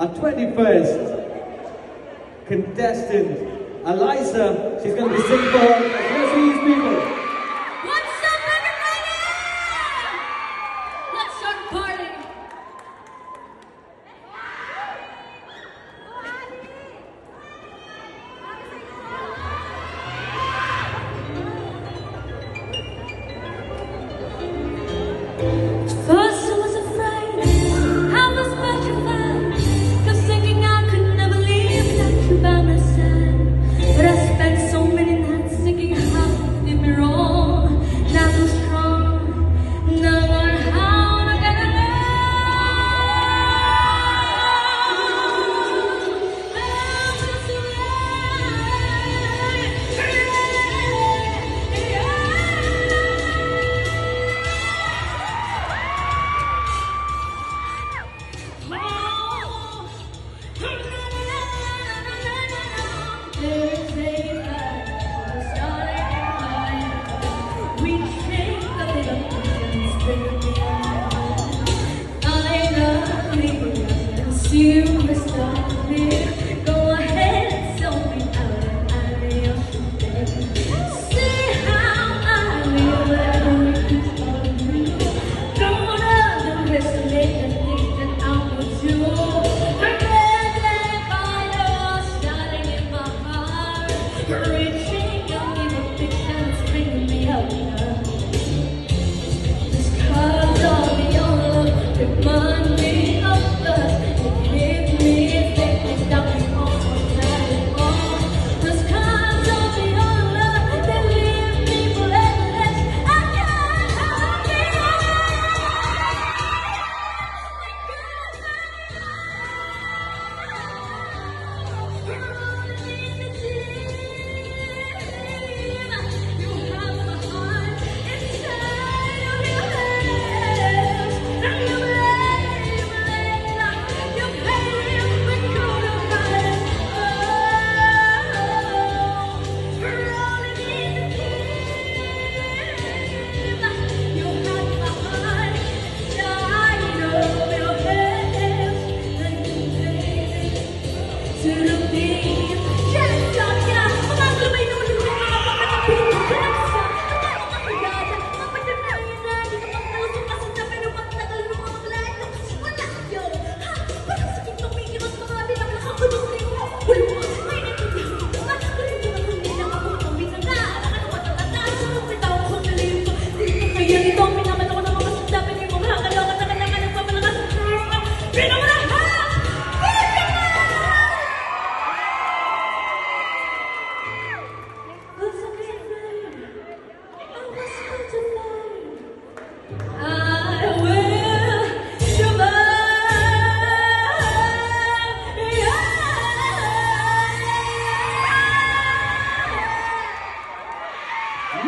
Our 21st contestant, Eliza, she's going to be singing for us. Let's see these people. What's up, everybody? Let's start the party. First I was afraid, I was petrified, 'cause thinking I could never leave without you by my side. But I spent so many nights thinking how you did me wrong. Not so strong, not learn how to get along. I'm just so you must stop me. Go ahead and sell me out and I lay your shit. See how I live and we control you. Don't wanna underestimate the things that I will do. The red that fire starting in my heart, reaching out in a picture, bringing me up. Just 'cause all the love remind me of us.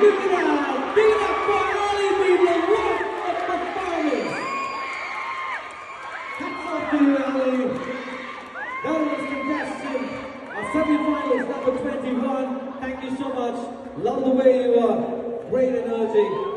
Look at that! Big up for all you people! What a performance! Hats off to you, Ali. That was contestant, our semi-finalist number 21. Thank you so much. Love the way you are. Great energy.